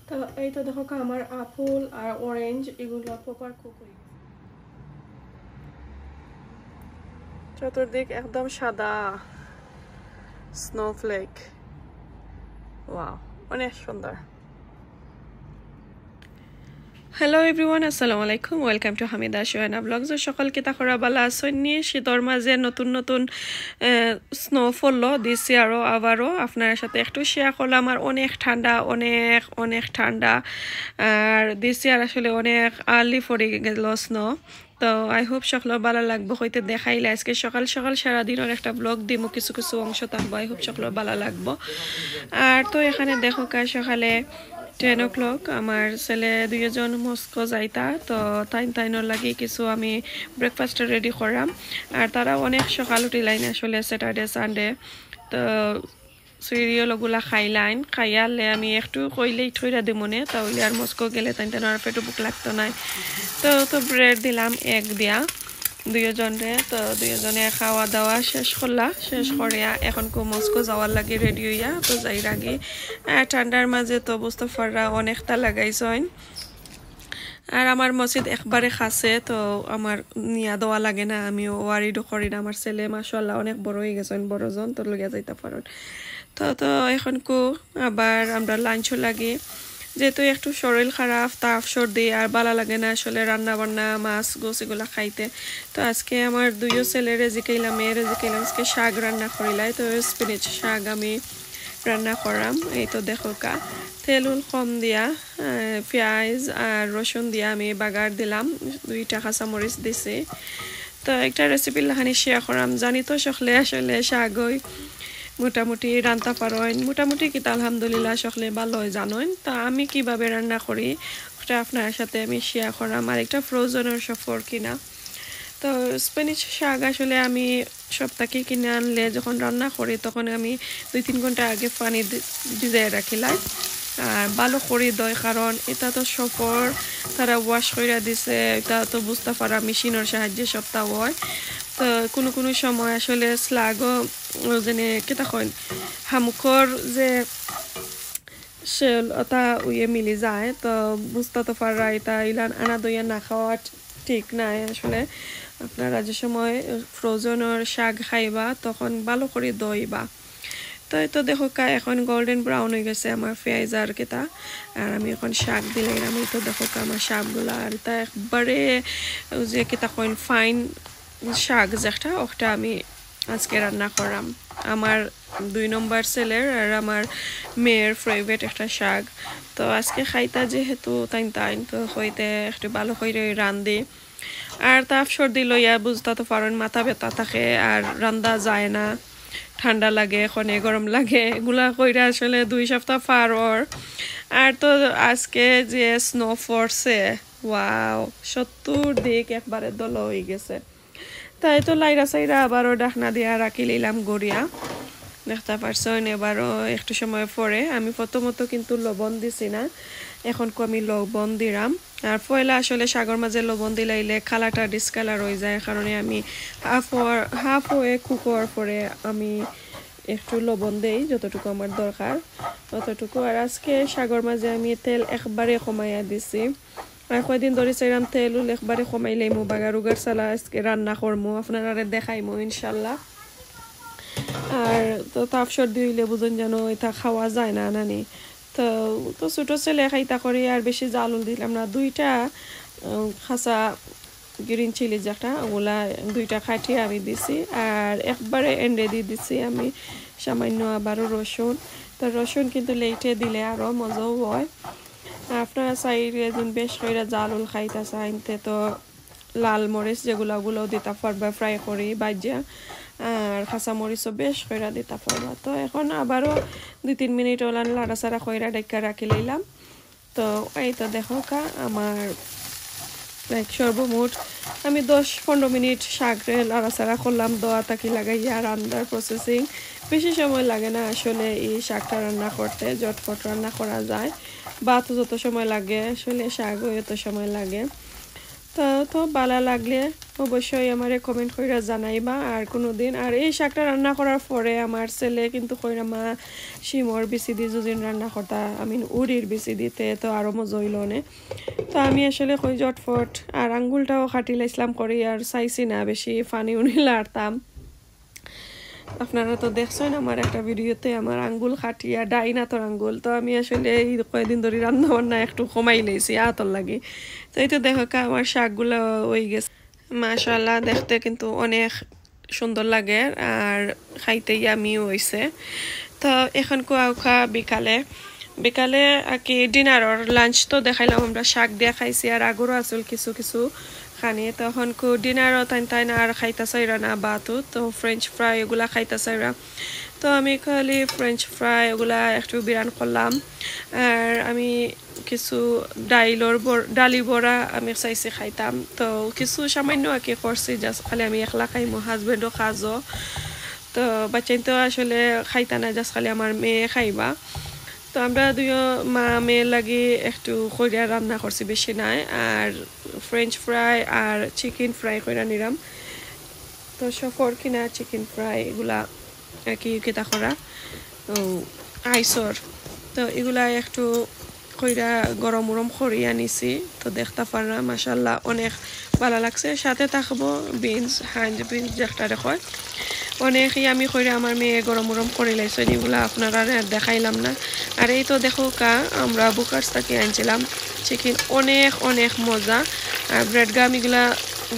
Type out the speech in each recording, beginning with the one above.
তো এই তো দেখো আমার আপেল আর অরেঞ্জ এগুলো প্রপার কুক হয়ে গেছে। চতুর্দিক একদম সাদা স্নোফ্লেক। ওয়াও, অনেক সুন্দর। হ্যালো এভরিওয়ান, আসসালামু আলাইকুম। Welcome to Hamida Shuhena blogs. সকালকে তাকরা বালা আসনি শীতর মাঝে নতুন নতুন স্নোফল দিছি আবারও আপনার সাথে একটু শেয়ার করলাম। আর অনেক ঠান্ডা, অনেক ঠান্ডা আর দিছি আর আসলে অনেক আর্লি পড়ে গেল স্নো। তো আই হোপ সকলের ভালো লাগবো, হইতে দেখাইলে আজকে সকাল সকাল সারাদিনের একটা ব্লগ দিমো, কিছু কিছু অংশ থাকবো। আই হোপ সকলের ভালো লাগবো। আর তো এখানে দেখো কাল সকালে 10 o'clock আমার ছেলে দুইজন মস্কো যাইতা, তো তাইনোর লাগি কিছু আমি ব্রেকফাস্ট রেডি করাম। আর তারা অনেক সকাল উঠিলাইন, আসলে স্যাটারডে সানডে, তো সিরিয়ালগুলা খাইলাইন। খাইয়ালে আমি একটু কইলেই ঠইরা দিমনে, তাহলে আর মস্কো গেলে তাই আর পেটে বুক লাগতো নাই। তো ব্রেড দিলাম এক দিয়া দুইজনে। তো দুইজনে খাওয়া দাওয়া শেষ করিয়া এখন মস্কো যাওয়ার লাগে রেডি হইয়া। তো যাইর আগে ঠান্ডার মাঝে তো মুস্তফাররা অনেকটা লাগাইছেন। আর আমার মসজিদ একবারে খাসে, তো আমার নিয়া দেওয়া লাগে না, আমি ওয়ারিডও করি না। আমার ছেলে মাশাআল্লাহ অনেক বড় হয়ে গেছেন, বড়জন, তো লইয়া যাইতে পারেন। তো এখন আবার আমরা লাঞ্চও লাগে, যেহেতু একটু শরীর খারাপ, তাপ সর্দি আর ভালো লাগে না আসলে রান্না বান্না মাছ গোছ এগুলা খাইতে। তো আজকে আমার দুইও ছেলেরে জিকাইলাম, মেয়েরে জিকাইলাম আজকে শাক রান্না করিলাই। তো স্পিনাচ শাক আমি রান্না করাম। এই তো দেখো তেল কম দিয়া পেঁয়াজ আর রসুন দিয়া আমি বাগার দিলাম, 2টা কাঁচামরিচ দিছি। তো একটা রেসিপি লাহানি শেয়ার করাম। জানি তো সকলে আসলে শাকই মোটামুটি রান্না পারেন, মোটামুটি কিন্তু আলহামদুলিল্লাহ সকলে ভালো জানেন। তা আমি কিভাবে রান্না করি ওটা আপনার সাথে আমি শেয়ার করাম। আর একটা ফ্রোজেনের সফর কিনা। তো স্প্যানিশ শাক আসলে আমি সপ্তাহে কিনে আনলে যখন রান্না করি তখন আমি 2-3 ঘন্টা আগে পানি ভিজাই রাখিলাই আর ভালো করে দই, কারণ এটা তো সফর তারা ওয়াশ করে দিছে, এটা তো বুঝতে পারা মেশিনের সাহায্যে সপ্তাহ হয়। তো কোনো সময় আসলে স্লাগও যেনে কেটা কইন হামুখর যে শেল ওটা উইয়ে মিলি যায়, তো বুঝতে তো পারা এটা ইলান আনা দইয়া না খাওয়া ঠিক নাই। আসলে আপনারা যে সময় ফ্রোজেনের শাক খাইবা তখন ভালো করে দইবা। তো এই তো দেখো এখন গোল্ডেন ব্রাউন হয়ে গেছে আমার পেঁয়াজ আর কেটা, আর আমি এখন শাক দিলাম। আমি তো দেখো আমার শাকগুলা আর এটা একবারে যে কেটা কইন ফাইন শাক যেটা ওটা আমি আজকে রান্না করাম। আমার 2 নম্বর ছেলের আর আমার মেয়ের ফেভারিট একটা শাক। তো আজকে খাইতা যেহেতু তাইন তো হইতে একটু ভালো করে রান্ধি। আর তাপ সর্দি লইয়া বুঝতে তো পারেন মাথা ব্যথা থাকে আর রান্দা যায় না, ঠান্ডা লাগে, খনে গরম লাগে, এগুলা কইরা আসলে 2 সপ্তাহ পার ওর। আর তো আজকে যে স্নো পড়ছে, ওয়াও, 70 দিক একবারে দল হয়ে গেছে। তাই তো লাইরা সাইরা আবারও ডাকনা দিয়া রাখি লইলাম গড়িয়া, দেখতে পারছেন। এবারও একটু সময় পরে আমি প্রথমত কিন্তু লবণ দিছি না, এখন আমি লবণ দিলাম। আর পয়লা আসলে সাগর মাঝে লবণ দিলাইলে কালারটা ডিসকালার হয়ে যায়, কারণে আমি হাফ হয়ে কুক হওয়ার পরে আমি একটু লবণ দেই যতটুকু আমার দরকার ততটুকু। আর আজকে সাগর মাঝে আমি তেল একবারে কমাইয়া দিছি। আর কয়দিন ধরে চাইলাম তেল একবারে কমাইলাইমু, বাগারুগার সালা আজকে রান্না করমু, আপনারা দেখাইমু ইনশাল্লাহ। আর তো তাপ সর্দি হইলে বুঝুন যেন এটা খাওয়া যায় না নানি। তো ছোট ছেলে খাইতা করি আর বেশি জালুল দিলাম না। 2টা খাসা গ্রিন চিলি যেটা ওগুলা 2টা খাটিয়ে আমি দিছি, আর একবারে এন্ডে দিয়ে দিছি আমি সামান্য আবারও রসুন। তো রসুন কিন্তু লেটে দিলে আরও মজাও হয়। আপনারা চাইলে দিন বেশ করে জালুল খাইতা চাইতে তো লাল মরিচ ওগুলো দিতা পারবা ফ্রাই করি বাজিয়া, আর কাঁচা মরিচও বেশ কইরা দিতা পারবা। তো এখন আবারও 2-3 মিনিট ওলান লাড়াচাড়া কইরা ডেকা রাখি লইলাম। তো এই তো দেখো আমার সর্বমোট আমি 10-15 মিনিট শাকরে লাড়াচাড়া করলাম, দোয়া তাকি লাগাইয়া রান্নার প্রসেসিং বেশি সময় লাগে না আসলে এই শাকটা রান্না করতে, ঝটপট রান্না করা যায়। ভাত যত সময় লাগে আসলে শাকও এত সময় লাগে। তো ভালো লাগলে অবশ্যই আমারে কমেন্ট কইরা জানাইবা আর কোনোদিন। আর এই শাকটা রান্না করার পরে আমার ছেলে কিন্তু কইরা মা শিমর বিচি দি যদিন রান্না করতা আমি উড়ির বিচি দিতে তো আরো মজা হইল নে। তো আমি আসলে কই জটফট আর আঙ্গুলটাও কাটি লাইছিলাম করি আর চাইছি না বেশি ফানি উনি লাড়তাম। আপনারা তো দেখছেন আমার একটা ভিডিওতে আমার আঙ্গুল খাটিয়া ডাইন হাতর আঙ্গুল। তো আমি আসলে এই কয়েকদিন ধরে রান্না বান্না একটু কমাই লেছি হাতর লাগে। তো এই তো দেখো আমার শাকগুলো হয়ে গেছে মাশাআল্লাহ, দেখতে কিন্তু অনেক সুন্দর লাগে আর খাইতেই আমিও হয়েছে। তো এখন কুয়া বিকালে বিকালে আর কি ডিনারর লাঞ্চ তো দেখাইলাম আমরা শাক দিয়ে খাইছি আর আগরও আসল কিছু কিছু খানি। তখন ডিনারও তাই আর খাইতা চাইরা না বাতো তো ফ্রেঞ্চ ফ্রাই এগুলা খাইতা চাইরা। তো আমি খালি ফ্রেঞ্চ ফ্রাই এগুলা একটু বিরান করলাম আর আমি কিছু ডালি বড়া আমি চাইছি খাইতাম। তো কিছু সামান্য আর কি করছি জাস্ট খালি আমি একলা খাইমো, হাজবেন্ডও খাজো। তো বাচ্চাই তো আসলে খাইতা না, জাস্ট খালি আমার মেয়ে খাইবা। তো আমরা দুইও মা মেয়ে লাগি একটু কইরা রান্না করছি, বেশি নাই। আর ফ্রেঞ্চ ফ্রাই আর চিকেন ফ্রাই কইরা নিলাম। তো সফর কিনা চিকেন ফ্রাই এগুলা আর কি কেতা করা আইসর। তো এগুলা একটু কইরা গরম উরম করিয়া নিছি। তো দেখতে পারলাম মাশাআল্লাহ অনেক ভালো লাগছে। সাথে থাকবো বিনস, হ্যান্ড বিনস যেটা দেখো অনেক আমি কইরা আমার মেয়ে গরম উরম করে লাইছে, এগুলা আপনারা দেখাইলাম না। আর এই তো দেখো আমরা বুকার্স থেকে আনছিলাম চিকেন, অনেক অনেক মজা। আর ব্রেড গাম এগুলা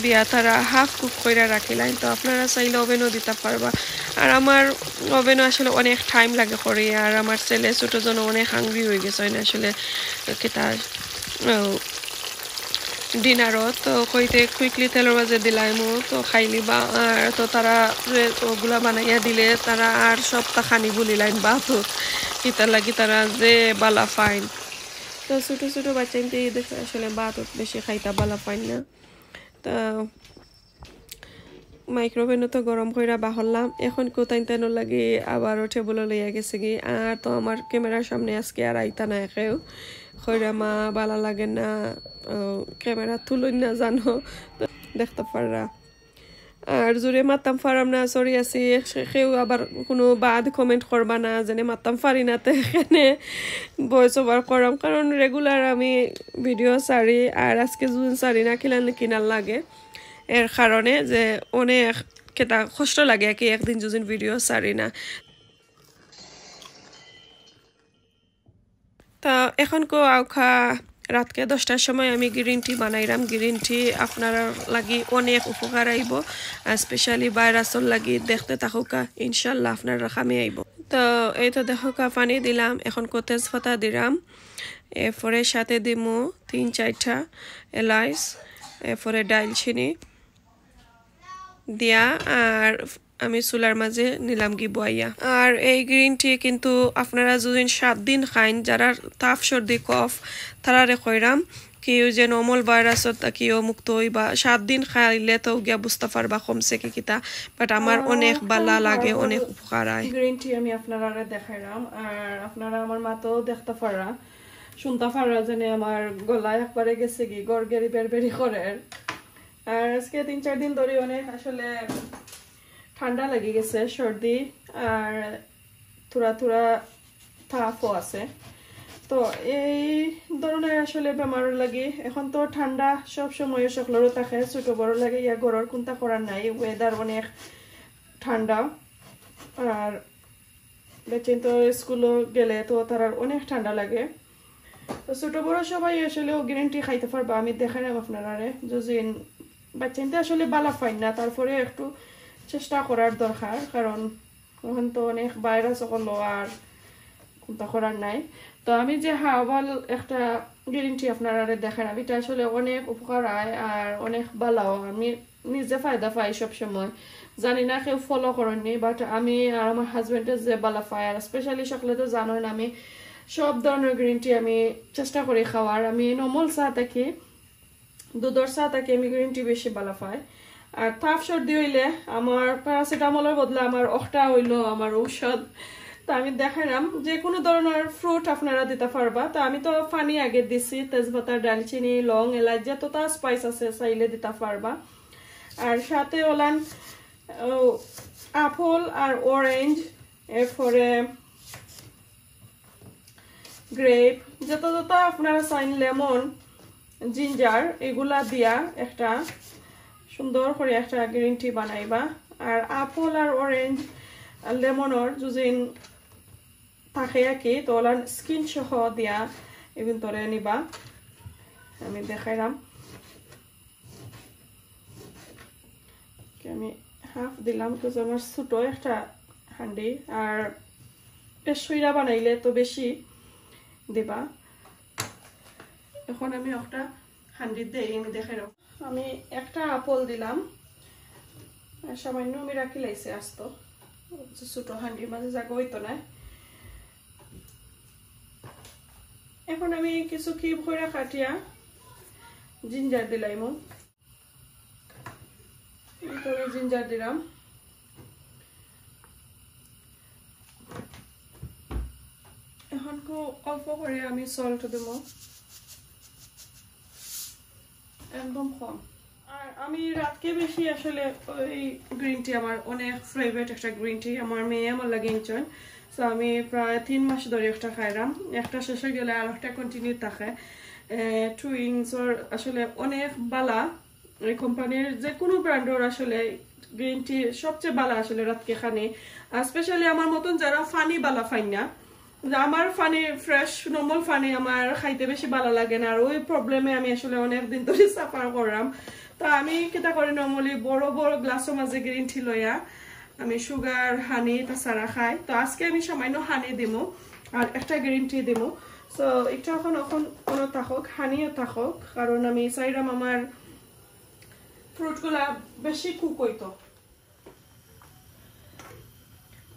দিয়া তারা হাফ কুক কইরা রাখিলাম। তো আপনারা চাইলে ওভেনও দিতে পারবা। আর আমার ওভেনও আসলে অনেক টাইম লাগে করে। আর আমার ছেলে ছোটো জন অনেক হাংরি হয়ে গেছে আসলে কেতা ডিনারও। তো কইতে কুইকলি তেলের মাঝে দিলাইমো তো খাইলি বা আর তো তারা ওগুলা বানাইয়া দিলে তারা আর সপ্তাহ খানি বলিলাইন বা তো কিতার লাগি তারা যে বালা ফাইন। তো ছোটো ছোটো বাচ্চা দেখে আসলে বাত বেশি খাইতা বালা ফাইন না। তা মাইক্রোওভেনও তো গরম কইরা বাহরলাম। এখন কোথায় তেনো লাগে আবারও টেবুলে লইয়া গেছে কি। আর তো আমার ক্যামেরার সামনে আজকে আর আইতা না একেও কইরা মা বালা লাগে না ক্যামেরা তুলই না জানো দেখতে পাররা। আর জোরে মারতাম পারাম না সরি আছি, কেউ আবার কোনো বাদ কমেন্ট করবা না যেন মারতাম পারি না। তো এখানে ভয়েস ওভার করাম কারণ রেগুলার আমি ভিডিও সারি আর আজকে জুন সারি না কিনার লাগে এর কারণে যে অনেক কেটা কষ্ট লাগে কি একদিন দুদিন ভিডিও সারি না। তা এখন আউখা রাতকে 10টার সময় আমি গ্রিন টি বানাইলাম। গ্রিন টি আপনারা লাগি অনেক উপকার আইব, স্পেশালি ভাইরাসর লাগি। দেখতে থাকুকা ইনশাল্লাহ আপনারা খামে আইব। তো এই তো দেখুকা পানি দিলাম, এখন তেজপাতা দিলাম, এরপরে সাথে দিমু 3-4টা এলাচ, এরপরে ডালচিনি দিয়া আর আমি চুলার মাঝে নিলাম কি বইয়া। আর এই গ্রিন টি কিন্তু আপনারা যদি 7 দিন খাইন, যারা তাপ সর্দি কফ তারা কইরাম কেউ যে নর্মাল ভাইরাসত কেউ মুক্ত হইবা 7 দিন খাইলে তো গিয়া বুঝতে পারবা কমছে কি কিতা। বাট আমার অনেক বালা লাগে, অনেক উপকার হয়। গ্রিন টি আমি আপনারা দেখাইলাম আর আপনারা আমার মাতেও দেখতে পারা শুনতে পারা যেন আমার গলায় একবারে গেছে কি গড়গেরি বেরবেরি করে। আর আজকে 3-4 দিন ধরে অনেক আসলে ঠান্ডা লেগে গেছে, সর্দি আর থোড়া তাপও আছে। তো এই ধরনের আসলে বেমার লাগে। এখন তো ঠান্ডা সব সময় সকলেরও থাকে, ছোট বড় লাগে, ইয়া গরর কোনটা করার নাই, ওয়েদার অনেক ঠান্ডা। আর বেচেন তো স্কুলও গেলে তো তার অনেক ঠান্ডা লাগে। তো ছোট বড় সবাই আসলে গ্রিন টি খাইতে পারবা। আমি দেখালাম আপনারা যদি বাচ্চাইতে আসলে বালা ফাইন না, তারপরে একটু চেষ্টা করার দরকার কারণ এখন তো অনেক ভাইরাস হলো আর কোনটা করার নাই। তো আমি যে হার্বাল একটা গ্রিন টি আপনারা দেখালাম, এটা আসলে অনেক উপকার হয় আর অনেক ভালো। আমি নিজে ফায়দা পাই সব সময়, জানি না কেউ ফলো করেননি, বাট আমি আর আমার হাজবেন্ডের যে ভালো পাই। আর স্পেশালি সকলে তো জানেন আমি সব ধরনের গ্রিন টি আমি চেষ্টা করি খাওয়ার। আমি নর্মাল চা থাকি, দুধের চা থাকি, আমি গ্রিন টি বেশি ভালো পাই। আর তাপ সর্দি হইলে আমার প্যারাসিটামলের বদলে আমার অখটা হইলো আমার ঔষধ। তো আমি দেখালাম যে কোনো ধরনের ফ্রুট আপনারা দিতে পারবা তো আমি তো পানি আগে দিছি তেজপাতা দারচিনি লং এলাচ যতটা স্পাইস আছে চাইলে দিতে পারবা আর সাথে হলাম আপেল আর অরেঞ্জ এরপরে গ্রেপ যতটা আপনারা চাইন লেমন জিঞ্জার এগুলা দিয়া একটা সুন্দর করে একটা গ্রিন টি বানাইবা আর আপেল আর অরেঞ্জ আর লেমনের যুজিন থাকে কি তো ওলার স্কিন সহ দিয়া এগুন তরে নিবা আমি দেখাইলাম আমি হাফ দিলাম তো আমার ছোট একটা হান্ডি আর সইরা বানাইলে তো বেশি দিবা এখন আমি একটা হান্ডি দেই আমি দেখাইলাম আমি একটা আপেল দিলাম সামান্য আমি রাখি লাইছে আস্ত ছোট হান্ডির মাঝে জায়গা হইতো না এখন আমি কিছু কিউব করে কাটিয়া জিঞ্জার দিলাম জিঞ্জার দিলাম এখন খুব অল্প করে আমি সল্ট দেব একদম কম আর আমি রাতকে বেশি আসলে ওই গ্রিন টি আমার অনেক ফেভারিট একটা গ্রিন টি আমার মেয়ে আমার লাগে ইনচন সো আমি প্রায় 3 মাস ধরে একটা খাইলাম একটা শেষ হয়ে গেলে আর একটা কন্টিনিউ থাকে টুইংসর আসলে অনেক বালা এই কোম্পানির যে কোনো ব্র্যান্ডের আসলে গ্রিন টি সবচেয়ে বালা আসলে রাতকে খানি আর স্পেশালি আমার মতন যারা ফানি বালা ফাইন না আমার ফানি ফ্রেশ নর্মাল ফানি আমার খাইতে বেশি ভালো লাগে না আর ওই প্রবলেমে আমি আসলে অনেক দিন ধরে সাফার করলাম তো আমি কিটা করি নর্মালি বড় বড় গ্লাসের মাঝে গ্রিন টি লইয়া আমি সুগার হানি তাছাড়া খাই তো আজকে আমি সামান্য হানি দিমু আর একটা গ্রিন টি দিমু সো এটা এখন কোনো থাকুক হানিও থাকুক কারণ আমি চাইলাম আমার ফ্রুটগুলা বেশি কুক হইতো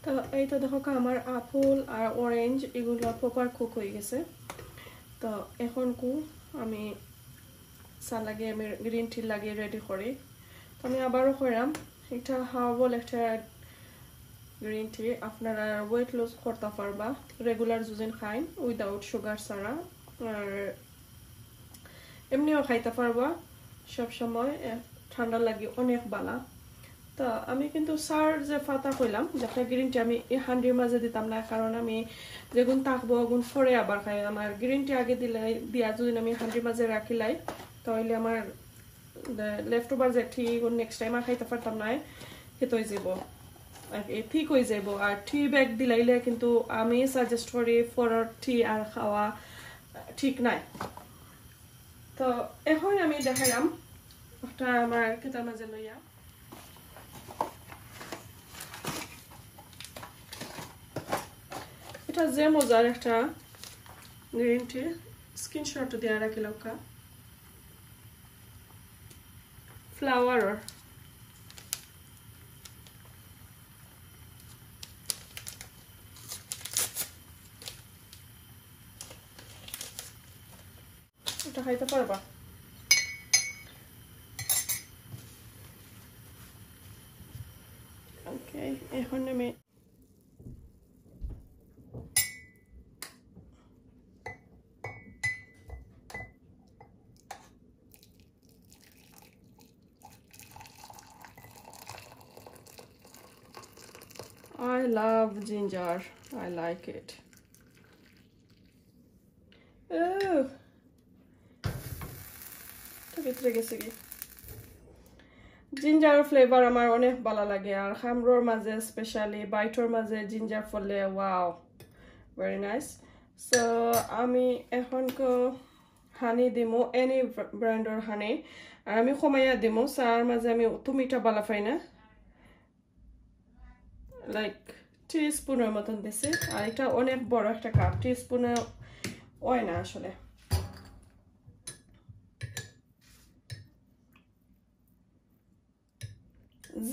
তো এই তো দেখো আমার আপেল আর অরেঞ্জ এগুলো প্রপার কুক হয়ে গেছে তো এখন আমি চা লাগিয়ে আমি গ্রিন টি লাগিয়ে রেডি করি তো আমি আবারও করলাম এটা হার্বাল একটা গ্রিন টি আপনারা ওয়েট লস করতে পারবা রেগুলার যুজিন খাইন উইদাউট সুগার ছাড়া আর এমনিও খাইতে পারবা সব সময় ঠান্ডা লাগে অনেক বালা তো আমি কিন্তু সার যে ফাতা কইলাম যেটা গ্রিন টি আমি এই হান্ডির মাঝে দিতাম না কারণ আমি যেগুন থাকবো গুণ পরে আবার খাই আমার গ্রিন টি আগে দিয়া যদি আমি হান্ডির মাঝে রাখিলাই তাহলে আমার লেফট ওভার যে ঠিক নেক্সট টাইম আর খাইতে পারতাম না হেত হয়ে যাব ঠিক হয়ে যাব আর টি ব্যাগ দিলাইলে কিন্তু আমি সাজেস্ট করি ফর টি আর খাওয়া ঠিক নাই তো এখন আমি দেখাইলাম একটা আমার কেতার মাঝে লইয়া এটা যে মজার একটা গ্রিন টি স্ক্রিনশট দিয়ে রাখি লক্কা ফ্লাওয়ার এটা খাইতে পারবা ওকে এখন আমি I love ginger. I like it. Oh, ভিতরে গেছে কি জিঞ্জার ফ্লেভার আমার অনেক ভালো লাগে আর খামরোর মাঝে স্পেশালি বাইটর মাঝে জিঞ্জার ফলে ওয়াও ভেরি নাইস সো আমি এখন হানি দিমু এনি ব্র্যান্ডের হানি আর আমি কমাইয়া দিমু চার মাঝে আমি তুমিটা ভালো পাই না লাইক টিস্পুনের মতন দিছি আর এটা অনেক বড় একটা কাপ টিস্পুনে হয় না আসলে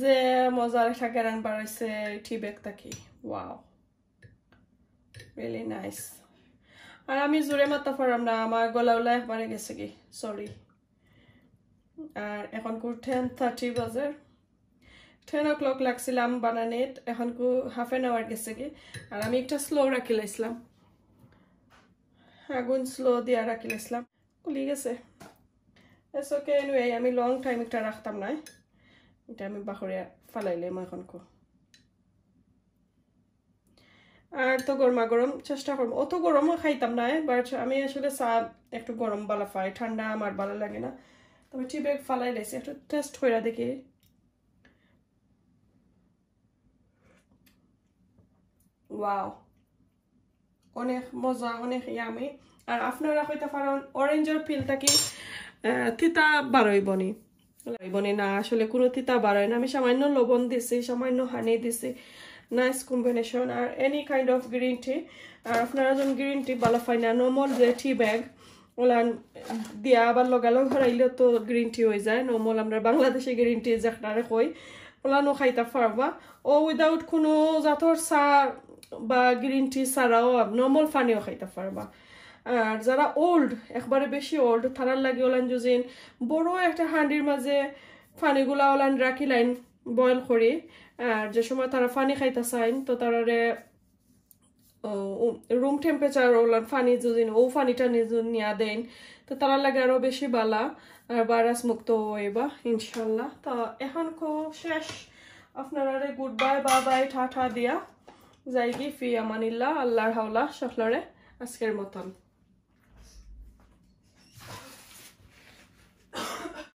যে মজার একটা গ্যারান বাড়াইছে টি ব্যাগটা কি ওয়াও রিয়েলি নাইস আর আমি জোরে মারতে পারলাম না আমার গলা একবারে গেছে কি সরি আর এখন 10:30 বাজে 10 o'clock লাগছিলাম বানানে এখন কো হাফ এন আওয়ার গেছে কি আর আমি একটা স্লো রাখি লাইছিলাম আগুন স্লো দিয়া রাখি লাইছিলাম কুলি গেছে এস ওকে এনিওয়ে আমি লং টাইম একটা রাখতাম না এটা আমি বাখরিয়া ফালাইলাম এখন কো আর তো গরমা গরম চেষ্টা করব অত গরমও খাইতাম না বাট আমি আসলে চা একটু গরম বালা পাই ঠান্ডা আমার ভালো লাগে না তবে টি ব্যাগ ফালাই লাইছি একটু টেস্ট কইরা দেখি ওয়াও অনেক মজা অনেক ইয়ামি আর আপনারা কইতে পারেন অরেঞ্জের পিলটা কি তিতা বারইবনি লাইবনি না আসলে কোনো তিতা বারয় না আমি সামান্য লবণ দিছি সামান্য হানি দিছি নাইস কম্বিনেশন আর any kind of green tea আর আপনারা যখন গ্রিন টি ভালো পাই না নর্মাল যে টি ব্যাগ ওলান দিয়া আবার লগালো ঘরাইলেও তো গ্রিন টি হয়ে যায় নর্মাল আমরা বাংলাদেশে গ্রিন টি যেখানে কই ওলানো খাইতে পারবা ও উইদাউট কোনো জাতর চা বা গ্রিন টি ছাড়াও নর্মাল পানিও খাইতে পারবা আর যারা ওল্ড একবারে বেশি ওল্ড তারার লাগে ওলান যুজিন বড় একটা হান্ডির মাঝে পানিগুলা ওলান রাখি লাইন বয়েল করি আর যে সময় তারা পানি খাইতে চাইন তো তারারে রুম টেম্পারেচার ওলান পানি যুজিন ও পানিটা নিয়া দেন তো তারা লাগে আরো বেশি বালা আর ভাইরাস মুক্ত হইবা ইনশাল্লাহ তো এখন কো শেষ আপনারা গুড বাই বা বাই ঠাঠা দিয়া যাইগি ফি আমানিল্লাহ আল্লাহর হাওলা সকলরে আজকের মতন